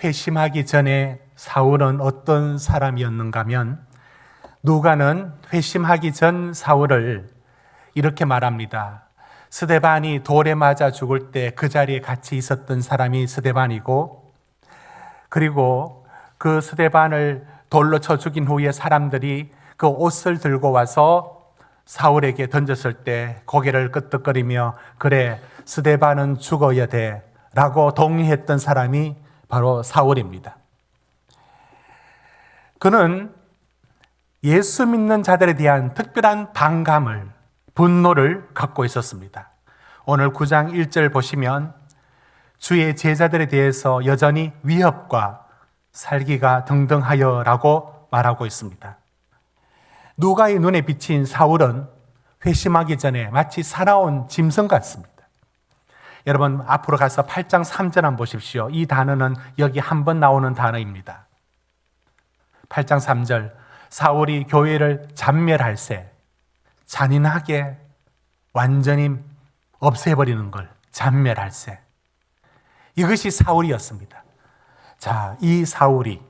회심하기 전에 사울은 어떤 사람이었는가 하면 누가는 회심하기 전 사울을 이렇게 말합니다. 스데반이 돌에 맞아 죽을 때 그 자리에 같이 있었던 사람이 스데반이고, 그리고 그 스데반을 돌로 쳐 죽인 후에 사람들이 그 옷을 들고 와서 사울에게 던졌을 때 고개를 끄덕거리며 그래 스데반은 죽어야 돼 라고 동의했던 사람이 바로 사울입니다. 그는 예수 믿는 자들에 대한 특별한 반감을, 분노를 갖고 있었습니다. 오늘 9장 1절 보시면 주의 제자들에 대해서 여전히 위협과 살기가 등등하여 라고 말하고 있습니다. 누가의 눈에 비친 사울은 회심하기 전에 마치 살아온 짐승 같습니다. 여러분 앞으로 가서 8장 3절 한번 보십시오. 이 단어는 여기 한 번 나오는 단어입니다. 8장 3절 사울이 교회를 잔멸할세, 잔인하게 완전히 없애버리는 걸 잔멸할세. 이것이 사울이었습니다. 자, 이 사울이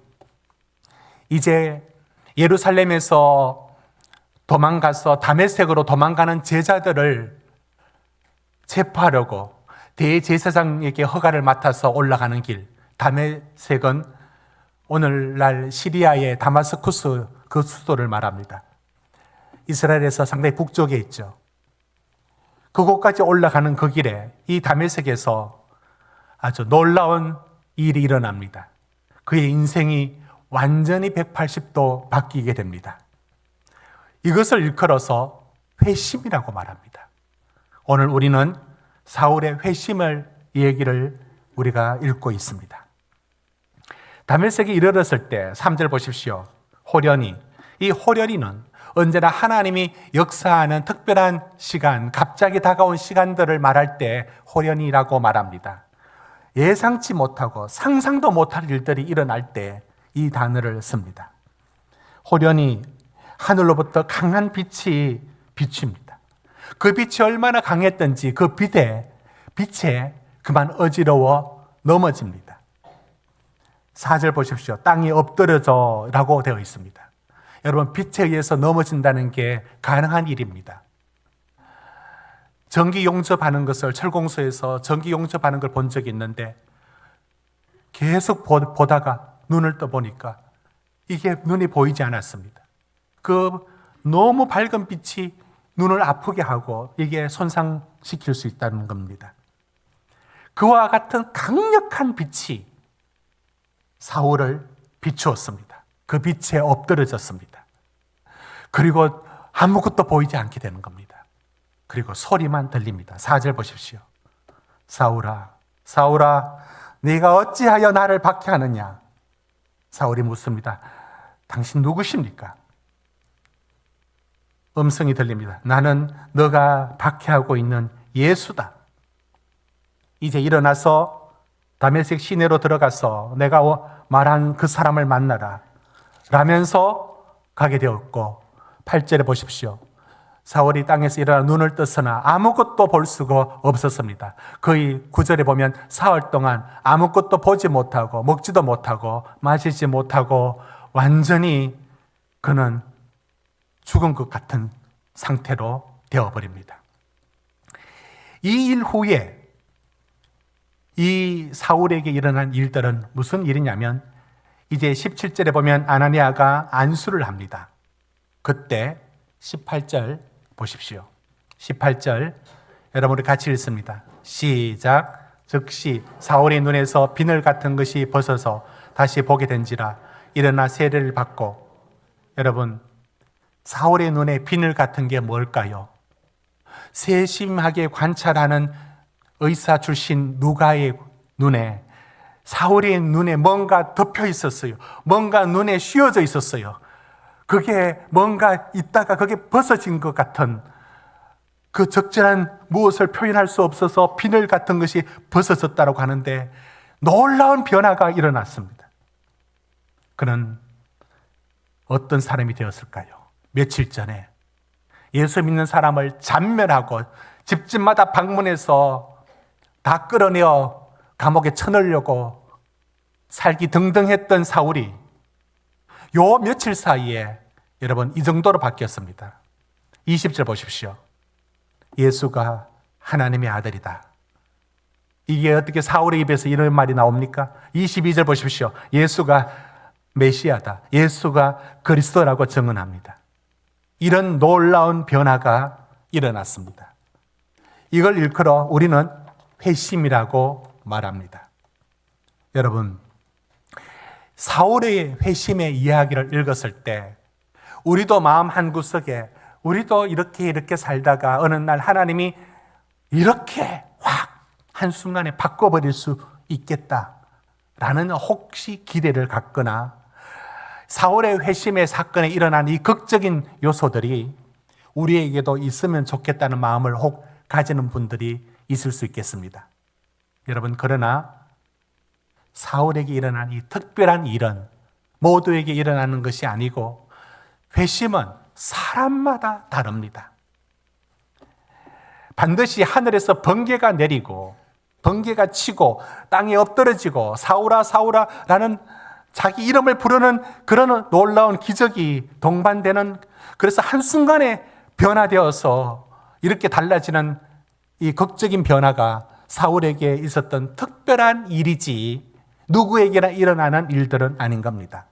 이제 예루살렘에서 도망가서 다메섹으로 도망가는 제자들을 체포하려고 대제사장에게 허가를 맡아서 올라가는 길, 다메섹은 오늘날 시리아의 다마스쿠스 그 수도를 말합니다. 이스라엘에서 상당히 북쪽에 있죠. 그곳까지 올라가는 그 길에 이 다메섹에서 아주 놀라운 일이 일어납니다. 그의 인생이 완전히 180도 바뀌게 됩니다. 이것을 일컬어서 회심이라고 말합니다. 오늘 우리는 사울의 회심을 얘기를 우리가 읽고 있습니다. 다메섹에 이르렀을 때 3절 보십시오. 호련히, 이 호련히는 언제나 하나님이 역사하는 특별한 시간, 갑자기 다가온 시간들을 말할 때 호련히라고 말합니다. 예상치 못하고 상상도 못할 일들이 일어날 때 이 단어를 씁니다. 호련히 하늘로부터 강한 빛이 비춥니다. 그 빛이 얼마나 강했던지 그 빛에 그만 어지러워 넘어집니다. 4절 보십시오. 땅이 엎드려져 라고 되어 있습니다. 여러분 빛에 의해서 넘어진다는 게 가능한 일입니다. 전기 용접하는 것을 철공소에서 전기 용접하는 걸 본 적이 있는데 계속 보다가 눈을 떠보니까 이게 눈이 보이지 않았습니다. 그 너무 밝은 빛이 눈을 아프게 하고 이게 손상시킬 수 있다는 겁니다. 그와 같은 강력한 빛이 사울을 비추었습니다. 그 빛에 엎드러졌습니다. 그리고 아무것도 보이지 않게 되는 겁니다. 그리고 소리만 들립니다. 4절 보십시오. 사울아, 사울아, 네가 어찌하여 나를 박해하느냐? 사울이 묻습니다. 당신 누구십니까? 음성이 들립니다. 나는 너가 박해하고 있는 예수다. 이제 일어나서 다메섹 시내로 들어가서 내가 말한 그 사람을 만나라 라면서 가게 되었고 8절에 보십시오. 사울이 땅에서 일어나 눈을 떴으나 아무것도 볼 수가 없었습니다. 거의 9절에 보면 사흘 동안 아무것도 보지 못하고 먹지도 못하고 마시지 못하고 완전히 그는 죽은 것 같은 상태로 되어버립니다. 이 일 후에 이 사울에게 일어난 일들은 무슨 일이냐면 이제 17절에 보면 아나니아가 안수를 합니다. 그때 18절 보십시오. 18절 여러분 우리 같이 읽습니다. 시작. 즉시 사울의 눈에서 비늘 같은 것이 벗어서 다시 보게 된지라 일어나 세례를 받고. 여러분 사울의 눈에 비늘 같은 게 뭘까요? 세심하게 관찰하는 의사 출신 누가의 눈에 사울의 눈에 뭔가 덮여 있었어요. 뭔가 눈에 씌워져 있었어요. 그게 뭔가 있다가 그게 벗어진 것 같은 그 적절한 무엇을 표현할 수 없어서 비늘 같은 것이 벗어졌다고 하는데 놀라운 변화가 일어났습니다. 그는 어떤 사람이 되었을까요? 며칠 전에 예수 믿는 사람을 잔멸하고 집집마다 방문해서 다 끌어내어 감옥에 쳐넣으려고 살기 등등했던 사울이 요 며칠 사이에 여러분 이 정도로 바뀌었습니다. 20절 보십시오. 예수가 하나님의 아들이다. 이게 어떻게 사울의 입에서 이런 말이 나옵니까? 22절 보십시오. 예수가 메시아다. 예수가 그리스도라고 증언합니다. 이런 놀라운 변화가 일어났습니다. 이걸 일컬어 우리는 회심이라고 말합니다. 여러분, 사울의 회심의 이야기를 읽었을 때 우리도 마음 한구석에 우리도 이렇게 살다가 어느 날 하나님이 이렇게 확 한순간에 바꿔버릴 수 있겠다라는 혹시 기대를 갖거나 사울의 회심의 사건에 일어난 이 극적인 요소들이 우리에게도 있으면 좋겠다는 마음을 혹 가지는 분들이 있을 수 있겠습니다. 여러분, 그러나 사울에게 일어난 이 특별한 일은 모두에게 일어나는 것이 아니고 회심은 사람마다 다릅니다. 반드시 하늘에서 번개가 내리고 번개가 치고 땅에 엎드러지고 사울아 사울아라는 자기 이름을 부르는 그런 놀라운 기적이 동반되는, 그래서 한순간에 변화되어서 이렇게 달라지는 이 극적인 변화가 사울에게 있었던 특별한 일이지 누구에게나 일어나는 일들은 아닌 겁니다.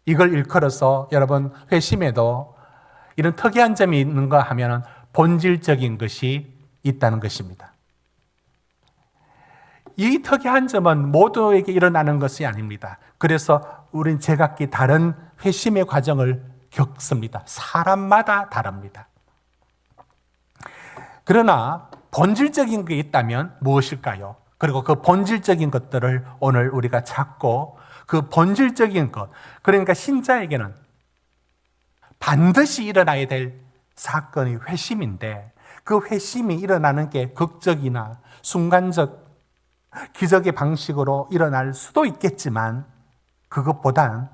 이걸 일컬어서 여러분 회심에도 이런 특이한 점이 있는가 하면 본질적인 것이 있다는 것입니다. 이 특이한 점은 모두에게 일어나는 것이 아닙니다. 그래서 우린 제각기 다른 회심의 과정을 겪습니다. 사람마다 다릅니다. 그러나 본질적인 게 있다면 무엇일까요? 그리고 그 본질적인 것들을 오늘 우리가 찾고 그 본질적인 것, 그러니까 신자에게는 반드시 일어나야 될 사건이 회심인데 그 회심이 일어나는 게 극적이나 순간적 기적의 방식으로 일어날 수도 있겠지만 그것보단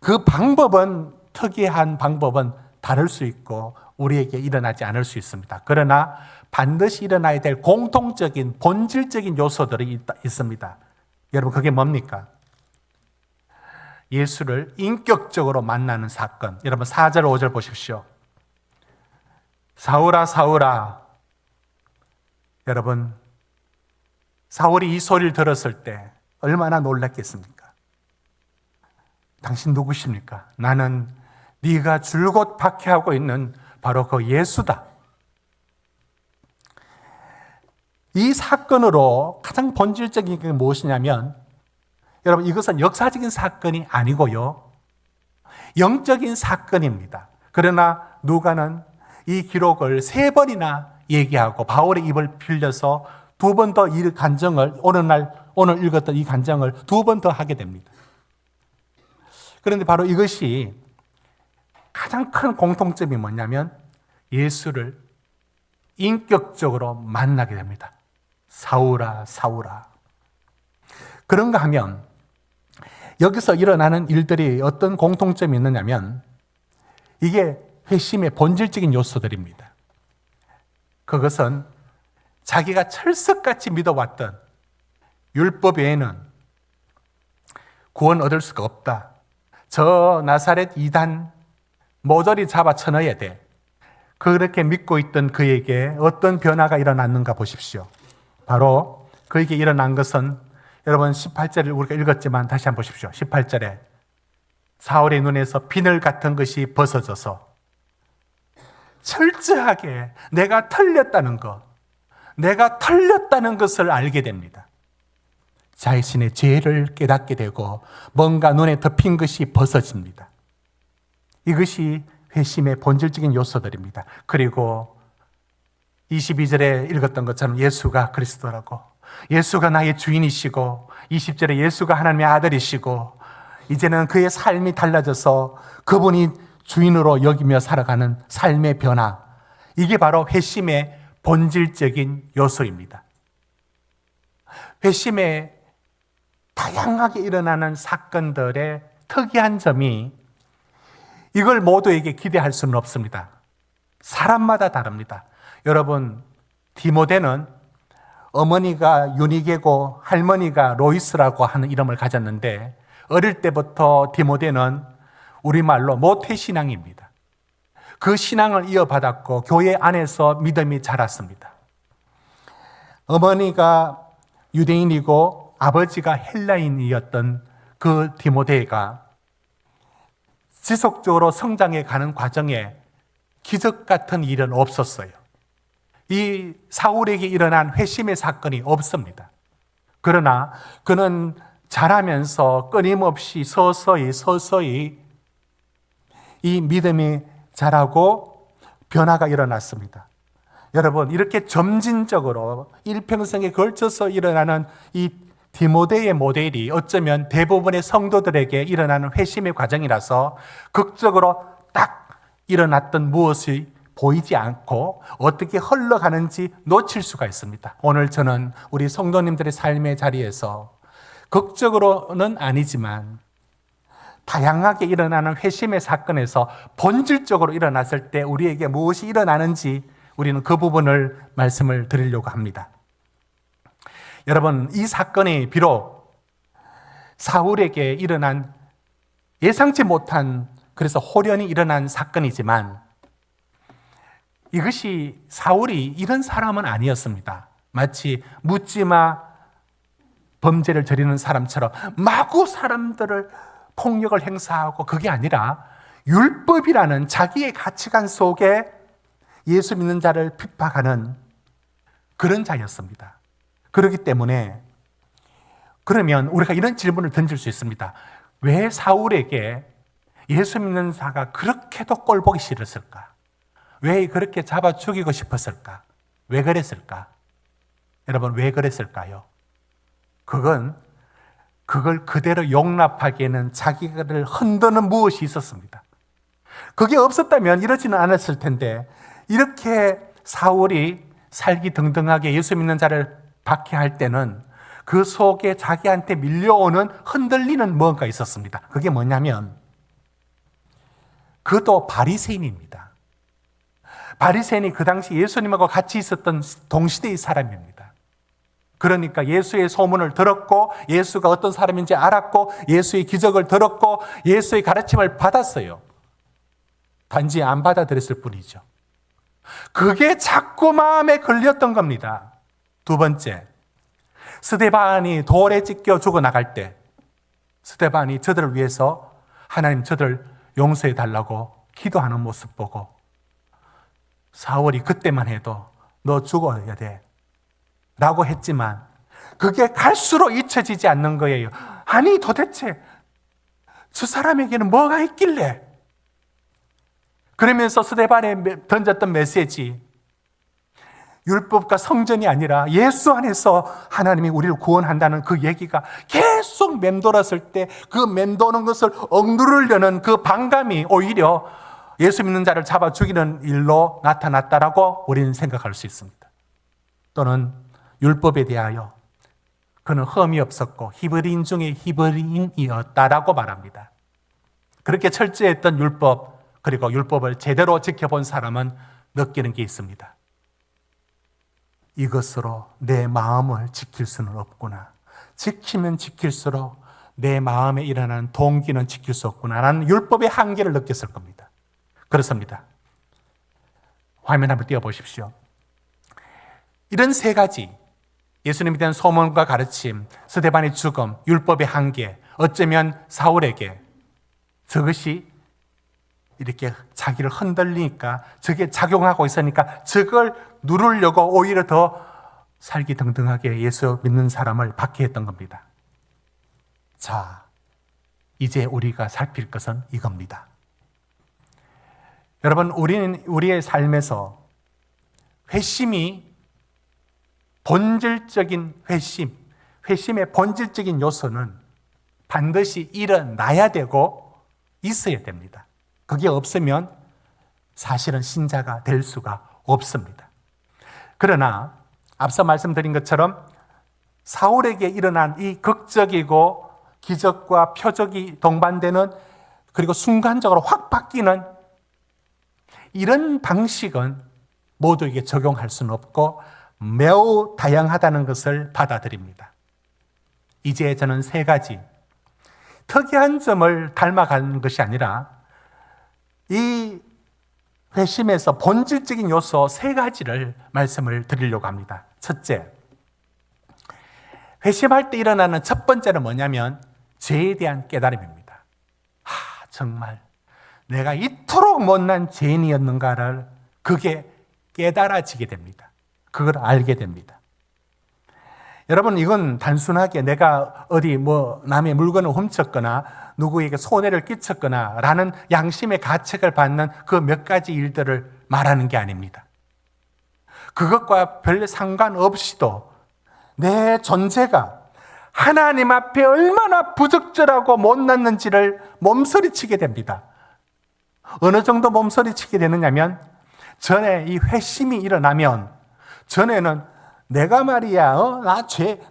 그 방법은 특이한 방법은 다를 수 있고 우리에게 일어나지 않을 수 있습니다. 그러나 반드시 일어나야 될 공통적인 본질적인 요소들이 있습니다. 여러분, 그게 뭡니까? 예수를 인격적으로 만나는 사건. 여러분 4절 5절 보십시오. 사울아 사울아. 여러분, 사울이 이 소리를 들었을 때 얼마나 놀랐겠습니까? 당신 누구십니까? 나는 네가 줄곧 박해하고 있는 바로 그 예수다. 이 사건으로 가장 본질적인 게 무엇이냐면 여러분, 이것은 역사적인 사건이 아니고요, 영적인 사건입니다. 그러나 누가는 이 기록을 3번이나 얘기하고 바울의 입을 빌려서 2번 더 이 간증을 오늘 읽었던 이 간증을 2번 더 하게 됩니다. 그런데 바로 이것이 가장 큰 공통점이 뭐냐면 예수를 인격적으로 만나게 됩니다. 사울아 사울아. 그런가 하면 여기서 일어나는 일들이 어떤 공통점이 있느냐면 이게 회심의 본질적인 요소들입니다. 그것은 자기가 철석같이 믿어왔던 율법 외에는 구원 얻을 수가 없다. 저 나사렛 이단 모조리 잡아 쳐넣어야 돼. 그렇게 믿고 있던 그에게 어떤 변화가 일어났는가 보십시오. 바로 그에게 일어난 것은 여러분 18절을 우리가 읽었지만 다시 한번 보십시오. 18절에 사울의 눈에서 비늘 같은 것이 벗어져서 철저하게 내가 틀렸다는 것을 알게 됩니다. 자신의 죄를 깨닫게 되고 뭔가 눈에 덮인 것이 벗어집니다. 이것이 회심의 본질적인 요소들입니다. 그리고 22절에 읽었던 것처럼 예수가 그리스도라고, 예수가 나의 주인이시고 20절에 예수가 하나님의 아들이시고 이제는 그의 삶이 달라져서 그분이 주인으로 여기며 살아가는 삶의 변화, 이게 바로 회심의 본질적인 요소입니다. 회심에 다양하게 일어나는 사건들의 특이한 점이 이걸 모두에게 기대할 수는 없습니다. 사람마다 다릅니다. 여러분, 디모데는 어머니가 유니게고 할머니가 로이스라고 하는 이름을 가졌는데 어릴 때부터 디모데는 우리말로 모태신앙입니다. 그 신앙을 이어받았고 교회 안에서 믿음이 자랐습니다. 어머니가 유대인이고 아버지가 헬라인이었던 그 디모데가 지속적으로 성장해 가는 과정에 기적 같은 일은 없었어요. 이 사울에게 일어난 회심의 사건이 없습니다. 그러나 그는 자라면서 끊임없이 서서히 이 믿음이 자라고 변화가 일어났습니다. 여러분, 이렇게 점진적으로 일평생에 걸쳐서 일어나는 이 디모데의 모델이 어쩌면 대부분의 성도들에게 일어나는 회심의 과정이라서 극적으로 딱 일어났던 무엇이 보이지 않고 어떻게 흘러가는지 놓칠 수가 있습니다. 오늘 저는 우리 성도님들의 삶의 자리에서 극적으로는 아니지만 다양하게 일어나는 회심의 사건에서 본질적으로 일어났을 때 우리에게 무엇이 일어나는지 우리는 그 부분을 말씀을 드리려고 합니다. 여러분, 이 사건이 비록 사울에게 일어난 예상치 못한, 그래서 호련히 일어난 사건이지만 이것이 사울이 이런 사람은 아니었습니다. 마치 묻지마 범죄를 저지르는 사람처럼 마구 사람들을 폭력을 행사하고, 그게 아니라 율법이라는 자기의 가치관 속에 예수 믿는 자를 핍박하는 그런 자였습니다. 그렇기 때문에 그러면 우리가 이런 질문을 던질 수 있습니다. 왜 사울에게 예수 믿는 자가 그렇게도 꼴보기 싫었을까? 왜 그렇게 잡아 죽이고 싶었을까? 왜 그랬을까? 여러분, 왜 그랬을까요? 그걸 그대로 용납하기에는 자기를 흔드는 무엇이 있었습니다. 그게 없었다면 이러지는 않았을 텐데, 이렇게 사울이 살기등등하게 예수 믿는 자를 박해할 때는 그 속에 자기한테 밀려오는 흔들리는 뭔가 있었습니다. 그게 뭐냐면 그도 바리새인입니다. 바리새인이 그 당시 예수님하고 같이 있었던 동시대의 사람입니다. 그러니까 예수의 소문을 들었고 예수가 어떤 사람인지 알았고 예수의 기적을 들었고 예수의 가르침을 받았어요. 단지 안 받아들였을 뿐이죠. 그게 자꾸 마음에 걸렸던 겁니다. 두 번째, 스데반이 돌에 찢겨 죽어나갈 때 스데반이 저들을 위해서 하나님 저들을 용서해 달라고 기도하는 모습 보고 사울이 그때만 해도 너 죽어야 돼 라고 했지만 그게 갈수록 잊혀지지 않는 거예요. 아니 도대체 저 사람에게는 뭐가 있길래? 그러면서 스데반에 던졌던 메시지, 율법과 성전이 아니라 예수 안에서 하나님이 우리를 구원한다는 그 얘기가 계속 맴돌았을 때 그 맴도는 것을 억누르려는 그 반감이 오히려 예수 믿는 자를 잡아 죽이는 일로 나타났다라고 우리는 생각할 수 있습니다. 또는 율법에 대하여 그는 흠이 없었고 히브리인 중에 히브리인이었다라고 말합니다. 그렇게 철저했던 율법, 그리고 율법을 제대로 지켜본 사람은 느끼는 게 있습니다. 이것으로 내 마음을 지킬 수는 없구나. 지키면 지킬수록 내 마음에 일어나는 동기는 지킬 수 없구나 라는 율법의 한계를 느꼈을 겁니다. 그렇습니다. 화면 한번 띄워보십시오. 이런 세 가지, 예수님에 대한 소문과 가르침, 스데반의 죽음, 율법의 한계, 어쩌면 사울에게 저것이 이렇게 자기를 흔들리니까 저게 작용하고 있으니까 저걸 누르려고 오히려 더 살기등등하게 예수 믿는 사람을 박해했던 겁니다. 자, 이제 우리가 살필 것은 이겁니다. 여러분, 우리는 우리의 삶에서 회심이 본질적인 회심의 본질적인 요소는 반드시 일어나야 되고 있어야 됩니다. 그게 없으면 사실은 신자가 될 수가 없습니다. 그러나 앞서 말씀드린 것처럼 사울에게 일어난 이 극적이고 기적과 표적이 동반되는, 그리고 순간적으로 확 바뀌는 이런 방식은 모두에게 적용할 수는 없고 매우 다양하다는 것을 받아들입니다. 이제 저는 세 가지 특이한 점을 닮아가는 것이 아니라 이 회심에서 본질적인 요소 세 가지를 말씀을 드리려고 합니다. 첫째, 회심할 때 일어나는 첫 번째는 뭐냐면 죄에 대한 깨달음입니다. 정말 내가 이토록 못난 죄인이었는가를 그게 깨달아지게 됩니다. 그걸 알게 됩니다. 여러분, 이건 단순하게 내가 어디 남의 물건을 훔쳤거나 누구에게 손해를 끼쳤거나 라는 양심의 가책을 받는 그 몇 가지 일들을 말하는 게 아닙니다. 그것과 별 상관없이도 내 존재가 하나님 앞에 얼마나 부적절하고 못났는지를 몸서리치게 됩니다. 어느 정도 몸서리치게 되느냐면 전에 이 회심이 일어나면 전에는 내가 말이야,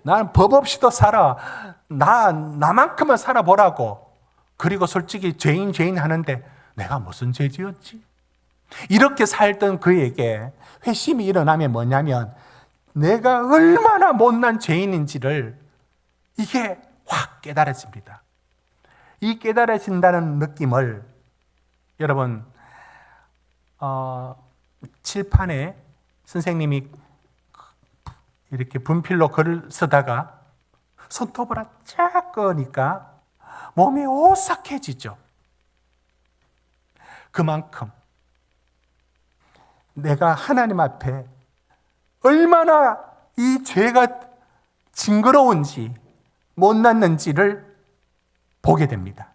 난 법 없이도 살아. 나만큼은 살아보라고. 그리고 솔직히 죄인 하는데 내가 무슨 죄 지었지? 이렇게 살던 그에게 회심이 일어나면 뭐냐면 내가 얼마나 못난 죄인인지를 이게 확 깨달아집니다. 이 깨달아진다는 느낌을 여러분 칠판에 선생님이 이렇게 분필로 글을 쓰다가 손톱을 쫙 꺼니까 몸이 오싹해지죠. 그만큼 내가 하나님 앞에 얼마나 이 죄가 징그러운지 못났는지를 보게 됩니다.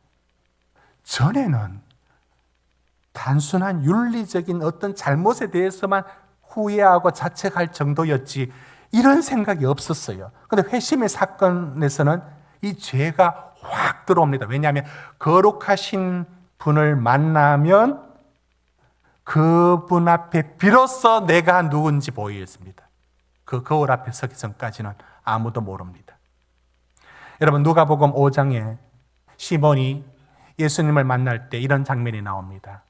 전에는 단순한 윤리적인 어떤 잘못에 대해서만 후회하고 자책할 정도였지 이런 생각이 없었어요. 그런데 회심의 사건에서는 이 죄가 확 들어옵니다. 왜냐하면 거룩하신 분을 만나면 그분 앞에 비로소 내가 누군지 보였습니다. 그 거울 앞에 서기 전까지는 아무도 모릅니다. 여러분, 누가복음 5장에 시몬이 예수님을 만날 때 이런 장면이 나옵니다.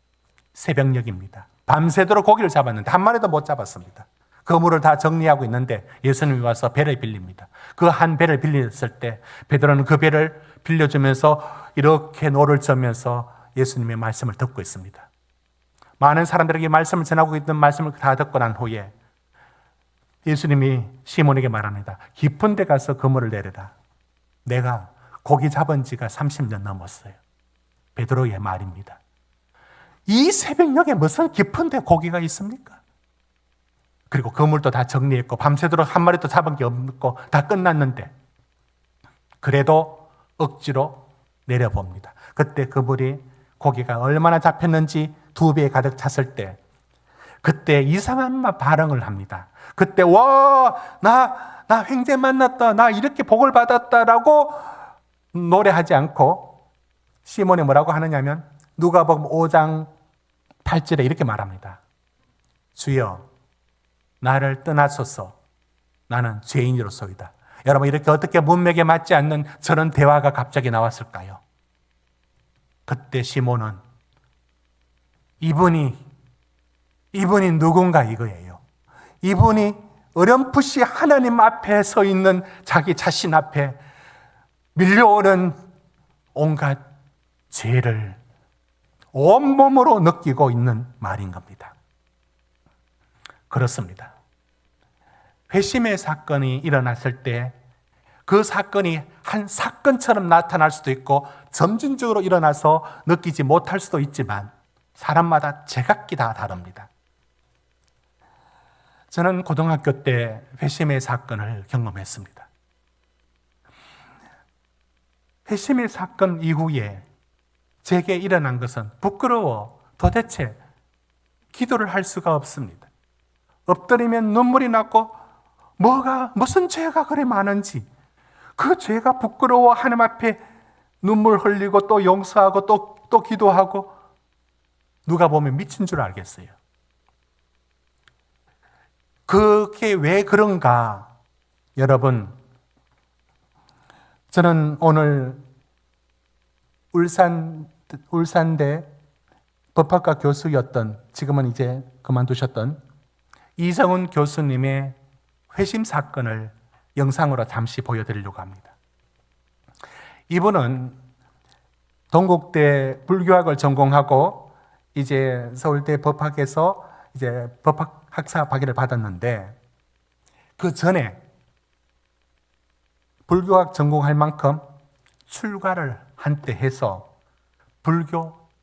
새벽녘입니다. 밤새도록 고기를 잡았는데 한 마리도 못 잡았습니다. 그물을 다 정리하고 있는데 예수님이 와서 배를 빌립니다. 그 한 배를 빌렸을 때 베드로는 그 배를 빌려주면서 이렇게 노를 저면서 예수님의 말씀을 듣고 있습니다. 많은 사람들에게 말씀을 전하고 있던 말씀을 다 듣고 난 후에 예수님이 시몬에게 말합니다. 깊은 데 가서 그물을 내려라. 내가 고기 잡은 지가 30년 넘었어요. 베드로의 말입니다. 이 새벽녘에 무슨 깊은 데 고기가 있습니까? 그리고 그물도 다 정리했고 밤새도록 한 마리도 잡은 게 없고 다 끝났는데 그래도 억지로 내려봅니다. 그때 그물이 고기가 얼마나 잡혔는지 2배에 가득 찼을 때 그때 이상한 반응을 합니다. 그때 나 횡재 만났다. 나 이렇게 복을 받았다라고 노래하지 않고 시몬이 뭐라고 하느냐면 누가복음 5장 8절에 이렇게 말합니다. 주여 나를 떠나소서 나는 죄인으로소이다. 여러분, 이렇게 어떻게 문맥에 맞지 않는 저런 대화가 갑자기 나왔을까요? 그때 시몬은 이분이 누군가 이거예요. 이분이 어렴풋이 하나님 앞에 서 있는 자기 자신 앞에 밀려오는 온갖 죄를 온몸으로 느끼고 있는 말인 겁니다. 그렇습니다. 회심의 사건이 일어났을 때 그 사건이 한 사건처럼 나타날 수도 있고 점진적으로 일어나서 느끼지 못할 수도 있지만 사람마다 제각기 다 다릅니다. 저는 고등학교 때 회심의 사건을 경험했습니다. 회심의 사건 이후에 제게 일어난 것은 부끄러워 도대체 기도를 할 수가 없습니다. 엎드리면 눈물이 나고 무슨 죄가 그리 많은지 그 죄가 부끄러워 하나님 앞에 눈물 흘리고 또 용서하고 또 기도하고 누가 보면 미친 줄 알겠어요. 그게 왜 그런가? 여러분, 저는 오늘 울산대 법학과 교수였던 지금은 이제 그만두셨던 이성훈 교수님의 회심 사건을 영상으로 잠시 보여드리려고 합니다. 이분은 동국대 불교학을 전공하고 이제 서울대 법학에서 이제 법학 학사 학위를 받았는데 그 전에 불교학 전공할 만큼 출가를 한때 해서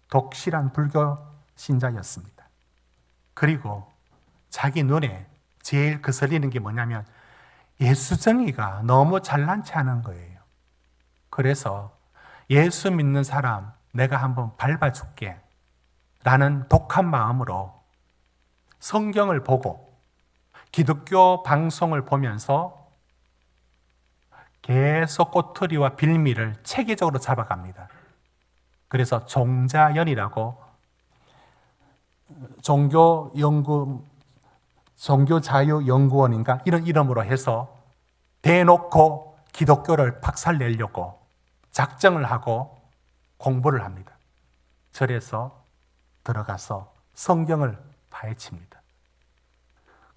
독실한 불교 신자였습니다. 그리고 자기 눈에 제일 거슬리는 게 뭐냐면 예수정의가 너무 잘난치 않은 거예요. 그래서 예수 믿는 사람 내가 한번 밟아줄게 라는 독한 마음으로 성경을 보고 기독교 방송을 보면서 계속 꼬투리와 빌미를 체계적으로 잡아갑니다. 그래서 종자연이라고 종교자유연구원인가 이런 이름으로 해서 대놓고 기독교를 박살내려고 작정을 하고 공부를 합니다. 절에서 들어가서 성경을 파헤칩니다.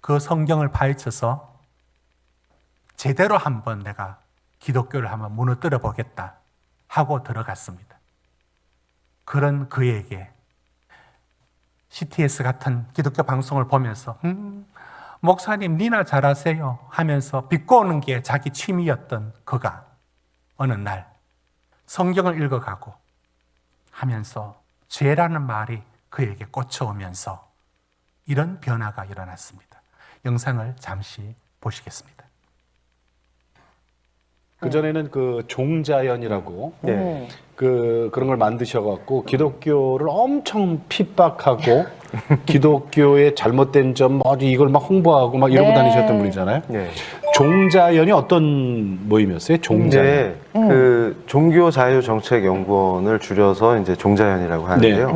그 성경을 파헤쳐서 제대로 한번 내가 기독교를 한번 무너뜨려 보겠다 하고 들어갔습니다. 그런 그에게 CTS 같은 기독교 방송을 보면서 목사님 니나 잘하세요 하면서 비꼬는 게 자기 취미였던 그가 어느 날 성경을 읽어가고 하면서 죄라는 말이 그에게 꽂혀오면서 이런 변화가 일어났습니다. 영상을 잠시 보시겠습니다. 그전에는 그 종자연이라고 그런 걸 만드셔갖고 기독교를 엄청 핍박하고 기독교의 잘못된 점 어디 이걸 막 홍보하고 막 이러고 다니셨던 분이잖아요. 종자연이 어떤 모임이었어요? 종자연. 그 종교자유정책연구원을 줄여서 이제 종자연이라고 하는데요.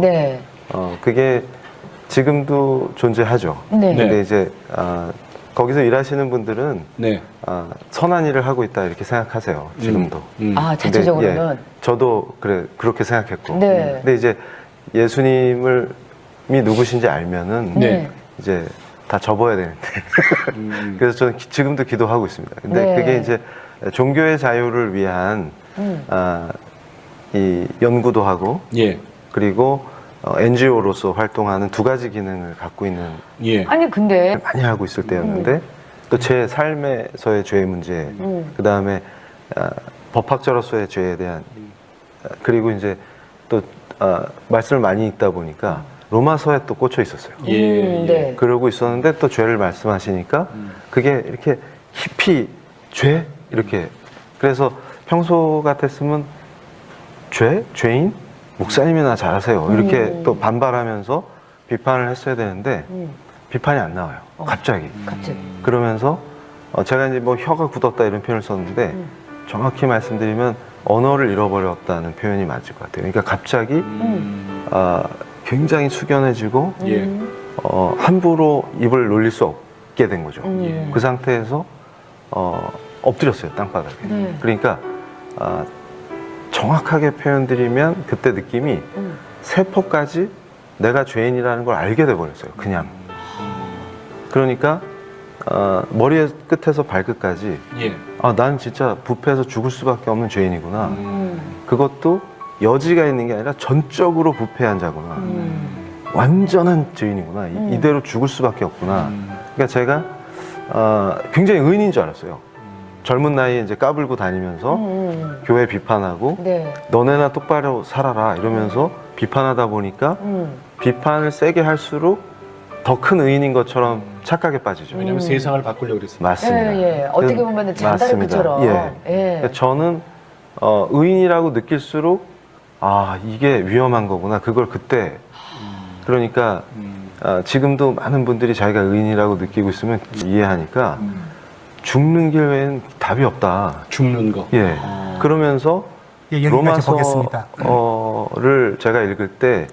그게 지금도 존재하죠. 근데 이제 거기서 일하시는 분들은 선한 일을 하고 있다 이렇게 생각하세요. 지금도. 아, 자체적으로는? 예, 저도 그렇게 생각했고. 근데 이제 예수님이 누구신지 알면은 이제 다 접어야 되는데. 그래서 저는 지금도 기도하고 있습니다. 근데 그게 이제 종교의 자유를 위한 이 연구도 하고 그리고 NGO로서 활동하는 두 가지 기능을 갖고 있는 아니 근데 많이 하고 있을 때였는데 또 제 삶에서의 죄의 문제 그 다음에 법학자로서의 죄에 대한 그리고 이제 또 말씀을 많이 읽다 보니까 로마서에 또 꽂혀 있었어요. 그러고 있었는데 또 죄를 말씀하시니까 그게 이렇게 깊이 죄? 이렇게 그래서 평소 같았으면 죄인? 목사님이나 잘하세요. 이렇게 또 반발하면서 비판을 했어야 되는데 비판이 안 나와요. 갑자기. 그러면서 제가 이제 뭐 혀가 굳었다 이런 표현을 썼는데 정확히 말씀드리면 언어를 잃어버렸다는 표현이 맞을 것 같아요. 그러니까 갑자기 굉장히 숙연해지고 함부로 입을 놀릴 수 없게 된 거죠. 그 상태에서 엎드렸어요. 땅바닥에. 그러니까 정확하게 표현드리면 그때 느낌이 세포까지 내가 죄인이라는 걸 알게 돼버렸어요. 그냥. 그러니까 머리의 끝에서 발끝까지 난 진짜 부패해서 죽을 수밖에 없는 죄인이구나. 그것도 여지가 있는 게 아니라 전적으로 부패한 자구나. 완전한 죄인이구나. 이대로 죽을 수밖에 없구나. 그러니까 제가 굉장히 의인인 줄 알았어요. 젊은 나이에 이제 까불고 다니면서 교회 비판하고 너네나 똑바로 살아라 이러면서 비판하다 보니까 비판을 세게 할수록 더 큰 의인인 것처럼 착각에 빠지죠. 왜냐하면 세상을 바꾸려고 그랬습니다. 맞습니다. 어떻게 보면 장다르크처럼. 저는 의인이라고 느낄수록 이게 위험한 거구나. 그걸 그때 그러니까 지금도 많은 분들이 자기가 의인이라고 느끼고 있으면 이해하니까 죽는 길 외엔 답이 없다. 죽는 거. 그러면서 여기까지 보겠습니다. 로마서를 제가 읽을 때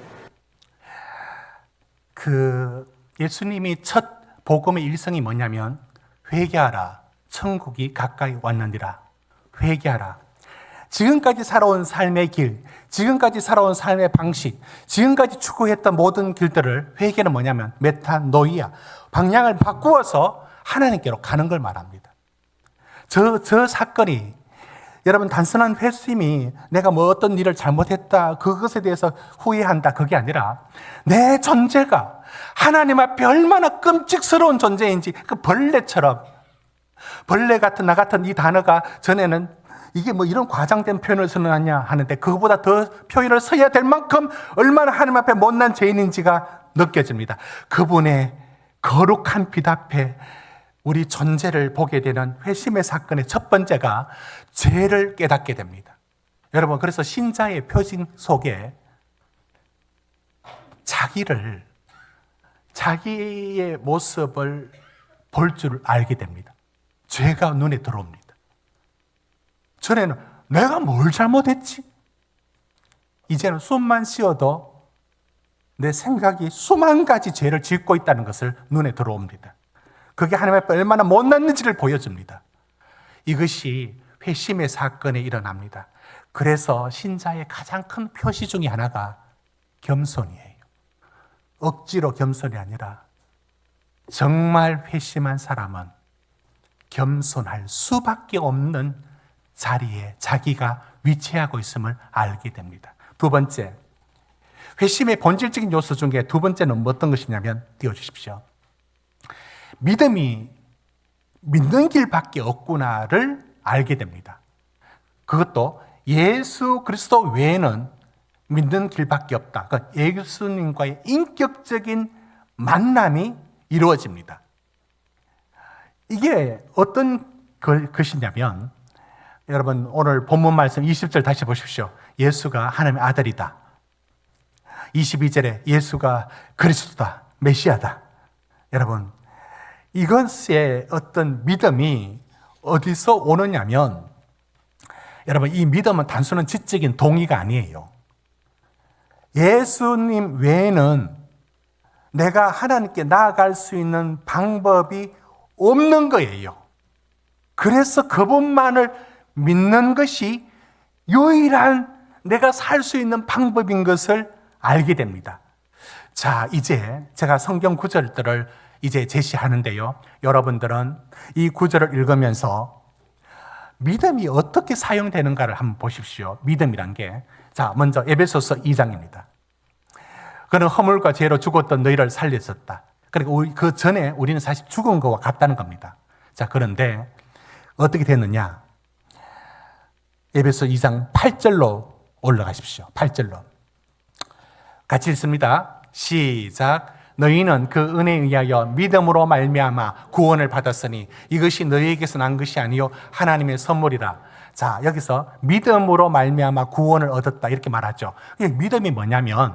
예수님이 첫 복음의 일성이 뭐냐면 회개하라. 천국이 가까이 왔느니라. 회개하라. 지금까지 살아온 삶의 길, 지금까지 살아온 삶의 방식, 지금까지 추구했던 모든 길들을 회개는 뭐냐면 메타노이아. 방향을 바꾸어서 하나님께로 가는 걸 말합니다. 저 사건이 여러분 단순한 회심이 내가 뭐 어떤 일을 잘못했다 그것에 대해서 후회한다 그게 아니라 내 존재가 하나님 앞에 얼마나 끔찍스러운 존재인지 그 벌레처럼 벌레 같은 나 같은 이 단어가 전에는 이게 뭐 이런 과장된 표현을 쓰느냐 하는데 그거보다 더 표현을 써야 될 만큼 얼마나 하나님 앞에 못난 죄인인지가 느껴집니다. 그분의 거룩한 빛 앞에 우리 존재를 보게 되는 회심의 사건의 첫 번째가 죄를 깨닫게 됩니다. 여러분, 그래서 신자의 표징 속에 자기의 모습을 볼 줄 알게 됩니다. 죄가 눈에 들어옵니다. 전에는 내가 뭘 잘못했지? 이제는 숨만 쉬어도 내 생각이 수만 가지 죄를 짓고 있다는 것을 눈에 들어옵니다. 그게 하나님 앞에 얼마나 못났는지를 보여줍니다. 이것이 회심의 사건에 일어납니다. 그래서 신자의 가장 큰 표시 중에 하나가 겸손이에요. 억지로 겸손이 아니라 정말 회심한 사람은 겸손할 수밖에 없는 자리에 자기가 위치하고 있음을 알게 됩니다. 두 번째, 회심의 본질적인 요소 중에 두 번째는 어떤 것이냐면 띄워주십시오. 믿음이 믿는 길밖에 없구나를 알게 됩니다. 그것도 예수 그리스도 외에는 믿는 길밖에 없다. 그러니까 예수님과의 인격적인 만남이 이루어집니다. 이게 어떤 것이냐면 여러분 오늘 본문 말씀 20절 다시 보십시오. 예수가 하나님의 아들이다. 22절에 예수가 그리스도다. 메시아다. 여러분 이것의 어떤 믿음이 어디서 오느냐면 여러분 이 믿음은 단순한 지적인 동의가 아니에요. 예수님 외에는 내가 하나님께 나아갈 수 있는 방법이 없는 거예요. 그래서 그분만을 믿는 것이 유일한 내가 살 수 있는 방법인 것을 알게 됩니다. 자, 이제 제가 성경 구절들을 이제 제시하는데요. 여러분들은 이 구절을 읽으면서 믿음이 어떻게 사용되는가를 한번 보십시오. 믿음이란 게. 자, 먼저 에베소서 2장입니다. 그는 허물과 죄로 죽었던 너희를 살렸었다. 그리고 그 전에 우리는 사실 죽은 것과 같다는 겁니다. 자, 그런데 어떻게 됐느냐? 에베소 2장 8절로 올라가십시오. 8절로. 같이 읽습니다. 시작. 너희는 그 은혜에 의하여 믿음으로 말미암아 구원을 받았으니 이것이 너희에게서 난 것이 아니요 하나님의 선물이라. 자, 여기서 믿음으로 말미암아 구원을 얻었다 이렇게 말하죠. 믿음이 뭐냐면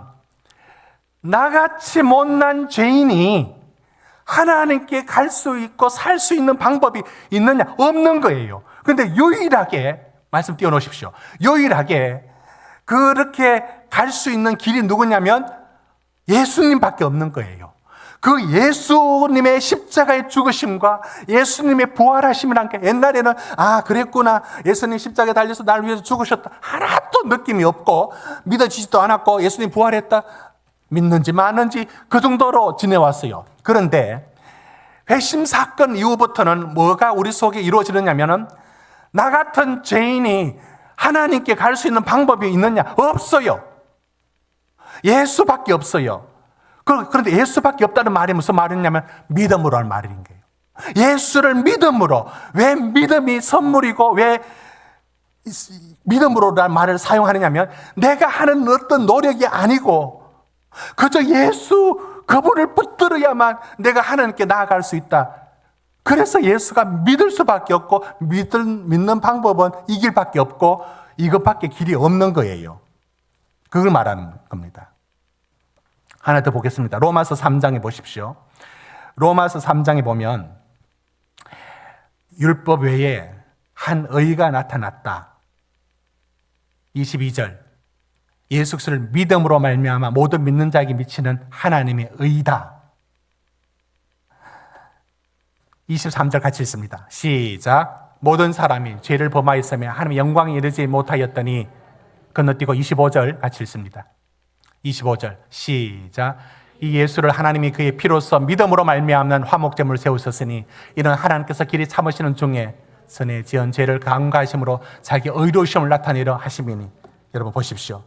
나같이 못난 죄인이 하나님께 갈 수 있고 살 수 있는 방법이 있느냐? 없는 거예요. 그런데 유일하게 말씀 띄워놓으십시오. 유일하게 그렇게 갈 수 있는 길이 누구냐면 예수님밖에 없는 거예요. 그 예수님의 십자가의 죽으심과 예수님의 부활하심이란 게 옛날에는 그랬구나. 예수님 십자가에 달려서 날 위해서 죽으셨다. 하나도 느낌이 없고 믿어지지도 않았고 예수님 부활했다. 믿는지 마는지 그 정도로 지내왔어요. 그런데 회심 사건 이후부터는 뭐가 우리 속에 이루어지느냐면은 나 같은 죄인이 하나님께 갈 수 있는 방법이 있느냐? 없어요. 예수밖에 없어요. 그런데 예수밖에 없다는 말이 무슨 말이냐면 믿음으로 하는 말인 거예요. 예수를 믿음으로. 왜 믿음이 선물이고 왜 믿음으로라는 말을 사용하느냐면 내가 하는 어떤 노력이 아니고 그저 예수 그분을 붙들어야만 내가 하나님께 나아갈 수 있다. 그래서 예수가 믿을 수밖에 없고 믿는 방법은 이 길밖에 없고 이것밖에 길이 없는 거예요. 그걸 말하는 겁니다. 하나 더 보겠습니다. 로마서 3장에 보십시오. 로마서 3장에 보면 율법 외에 한 의가 나타났다. 22절. 예수 그리스도를 믿음으로 말미암아 모든 믿는 자에게 미치는 하나님의 의다. 23절 같이 읽습니다. 시작. 모든 사람이 죄를 범하였으며 하나님의 영광에 이르지 못하였더니 건너뛰고 25절 같이 읽습니다. 25절 시작. 이 예수를 하나님이 그의 피로써 믿음으로 말미암는 화목제물을 세우셨으니 이는 하나님께서 길이 참으시는 중에 전에 지은 죄를 간과하심으로 자기 의로우심을 나타내려 하심이니. 여러분 보십시오.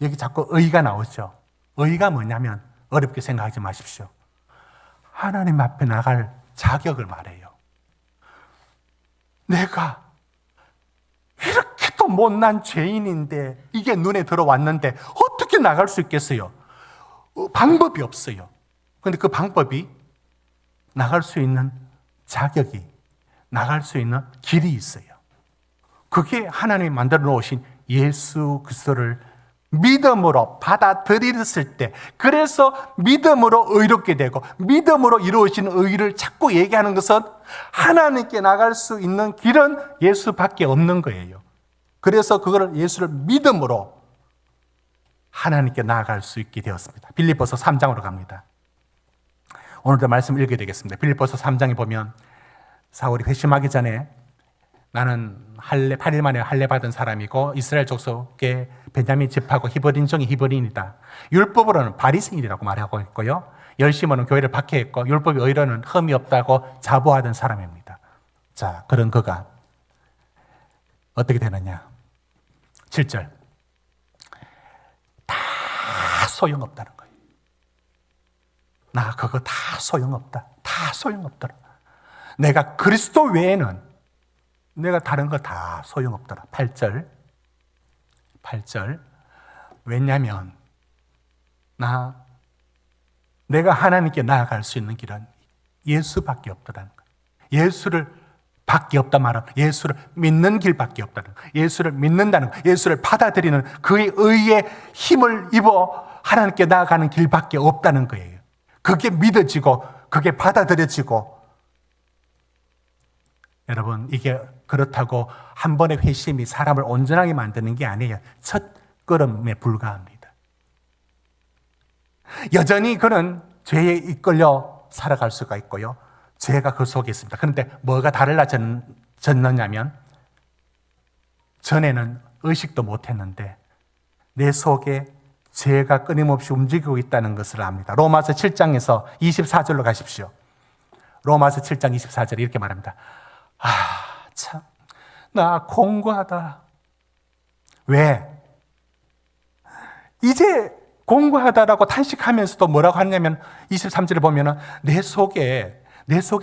여기 자꾸 의가 나오죠. 의가 뭐냐면 어렵게 생각하지 마십시오. 하나님 앞에 나갈 자격을 말해요. 내가 이렇게 또 못난 죄인인데 이게 눈에 들어왔는데 어떻게 나갈 수 있겠어요? 방법이 없어요. 그런데 그 방법이 나갈 수 있는 자격이, 나갈 수 있는 길이 있어요. 그게 하나님이 만들어 놓으신 예수 그리스도를 믿음으로 받아들였을 때, 그래서 믿음으로 의롭게 되고 믿음으로 이루어진 의를 자꾸 얘기하는 것은 하나님께 나갈 수 있는 길은 예수밖에 없는 거예요. 그래서 그거를 예수를 믿음으로 하나님께 나아갈 수 있게 되었습니다. 빌립보서 3장으로 갑니다. 오늘도 말씀 읽게 되겠습니다. 빌립보서 3장에 보면 사울이 회심하기 전에 나는 8일 만에 할례 받은 사람이고 이스라엘 족속의 베냐민 집하고 히브리인 중에 히브리인이다. 율법으로는 바리새인이라고 말하고 있고요. 열심으로는 교회를 박해했고 율법의 의로는 흠이 없다고 자부하던 사람입니다. 자, 그런 그가 어떻게 되느냐? 7절. 다 소용없다는 거예요. 나 그거 다 소용없다. 다 소용없더라. 내가 그리스도 외에는 내가 다른 거 다 소용없더라. 8절. 왜냐하면 내가 하나님께 나아갈 수 있는 길은 예수밖에 없더라는 거예요. 예수를 밖에 없다 말은 예수를 믿는 길밖에 없다는 거예요. 예수를 믿는다는 거예요. 예수를 받아들이는 그의 의에 힘을 입어 하나님께 나아가는 길밖에 없다는 거예요. 그게 믿어지고 그게 받아들여지고, 여러분 이게 그렇다고 한 번의 회심이 사람을 온전하게 만드는 게 아니에요. 첫 걸음에 불과합니다. 여전히 그는 죄에 이끌려 살아갈 수가 있고요. 죄가 그 속에 있습니다. 그런데 뭐가 달라졌느냐면 전에는 의식도 못했는데 내 속에 죄가 끊임없이 움직이고 있다는 것을 압니다. 로마서 7장에서 24절로 가십시오. 로마서 7장 24절에 이렇게 말합니다. 참, 나 공고하다. 왜? 이제 공고하다라고 탄식하면서도 뭐라고 하냐면 23절에 보면은 내 속에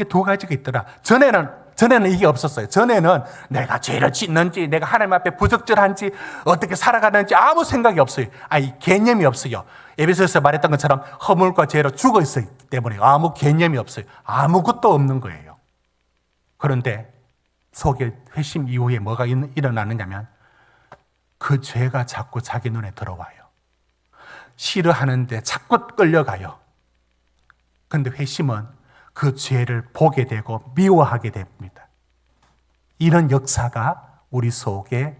두 가지가 있더라. 전에는 이게 없었어요. 전에는 내가 죄를 짓는지, 내가 하나님 앞에 부적절한지, 어떻게 살아가는지 아무 생각이 없어요. 개념이 없어요. 에베소에서 말했던 것처럼 허물과 죄로 죽어 있기 때문에 아무 개념이 없어요. 아무것도 없는 거예요. 그런데 속에 회심 이후에 뭐가 일어나느냐면 그 죄가 자꾸 자기 눈에 들어와요. 싫어하는데 자꾸 끌려가요. 그런데 회심은 그 죄를 보게 되고 미워하게 됩니다. 이런 역사가 우리 속에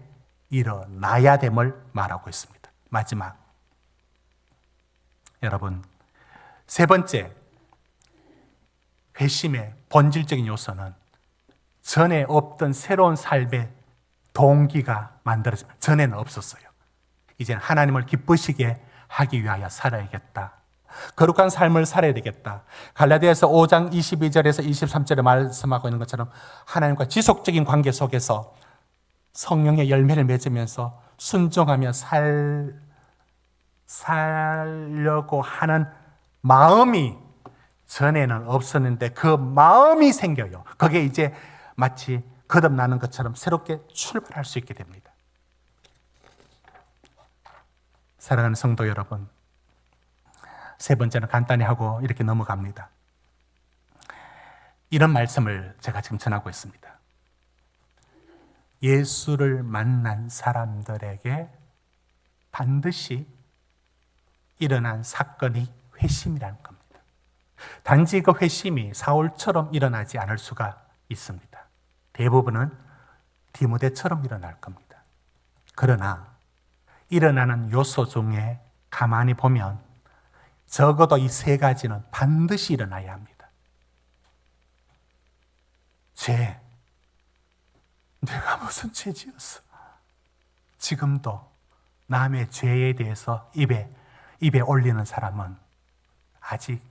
일어나야 됨을 말하고 있습니다. 마지막, 여러분, 세 번째 회심의 본질적인 요소는 전에 없던 새로운 삶의 동기가 만들어집니다. 전에는 없었어요. 이제는 하나님을 기쁘시게 하기 위하여 살아야겠다. 거룩한 삶을 살아야 되겠다. 갈라디아서 5장 22절에서 23절에 말씀하고 있는 것처럼 하나님과 지속적인 관계 속에서 성령의 열매를 맺으면서 순종하며 살려고 하는 마음이 전에는 없었는데 그 마음이 생겨요. 그게 이제 마치 거듭나는 것처럼 새롭게 출발할 수 있게 됩니다. 사랑하는 성도 여러분, 세 번째는 간단히 하고 이렇게 넘어갑니다. 이런 말씀을 제가 지금 전하고 있습니다. 예수를 만난 사람들에게 반드시 일어난 사건이 회심이라는 겁니다. 단지 그 회심이 사울처럼 일어나지 않을 수가 있습니다. 대부분은 디모데처럼 일어날 겁니다. 그러나 일어나는 요소 중에 가만히 보면 적어도 이 세 가지는 반드시 일어나야 합니다. 죄. 내가 무슨 죄 지었어? 지금도 남의 죄에 대해서 입에 올리는 사람은 아직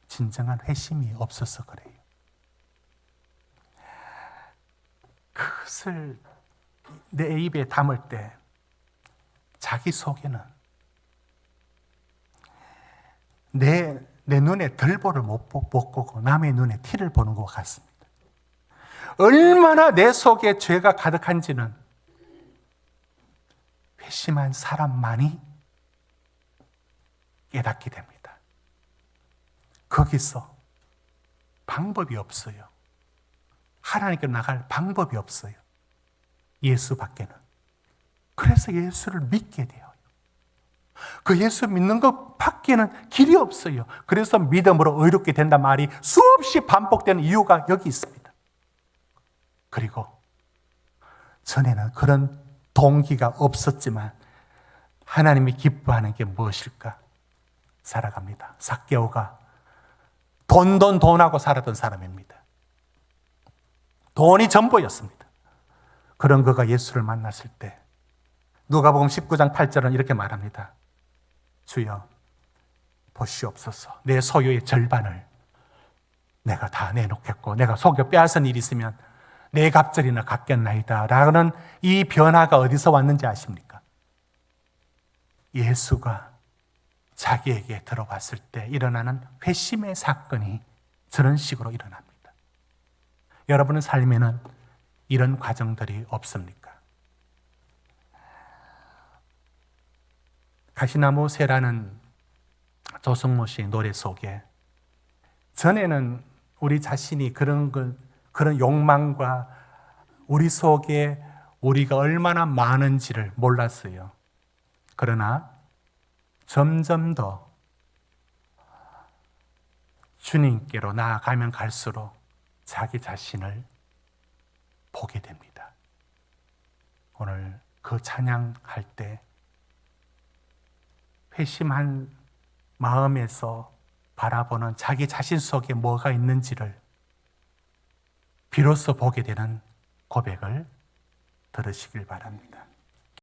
진정한 회심이 없어서 그래요. 그것을 내 입에 담을 때 자기 속에는 내 눈에 들보를 못 보고 남의 눈에 티를 보는 것 같습니다. 얼마나 내 속에 죄가 가득한지는 회심한 사람만이 깨닫게 됩니다. 거기서 방법이 없어요. 하나님께 나갈 방법이 없어요. 예수밖에는. 그래서 예수를 믿게 돼요. 그 예수 믿는 것 밖에는 길이 없어요. 그래서 믿음으로 의롭게 된단 말이 수없이 반복되는 이유가 여기 있습니다. 그리고 전에는 그런 동기가 없었지만 하나님이 기뻐하는 게 무엇일까? 살아갑니다. 삭개오가 돈하고 살았던 사람입니다. 돈이 전부였습니다. 그런 그가 예수를 만났을 때 누가복음 19장 8절은 이렇게 말합니다. 주여 보시옵소서. 내 소유의 절반을 내가 다 내놓겠고 내가 속여 빼앗은 일이 있으면 내 갑절이나 갚겠나이다 라는 이 변화가 어디서 왔는지 아십니까? 예수가 자기에게 들어왔을 때 일어나는 회심의 사건이 저런 식으로 일어납니다. 여러분의 삶에는 이런 과정들이 없습니까? 가시나무 새라는 조성모 씨의 노래 속에 전에는 우리 자신이 그런 욕망과 우리 속에 우리가 얼마나 많은지를 몰랐어요. 그러나 점점 더 주님께로 나아가면 갈수록 자기 자신을 보게 됩니다. 오늘 그 찬양할 때 회심한 마음에서 바라보는 자기 자신 속에 뭐가 있는지를 비로소 보게 되는 고백을 들으시길 바랍니다.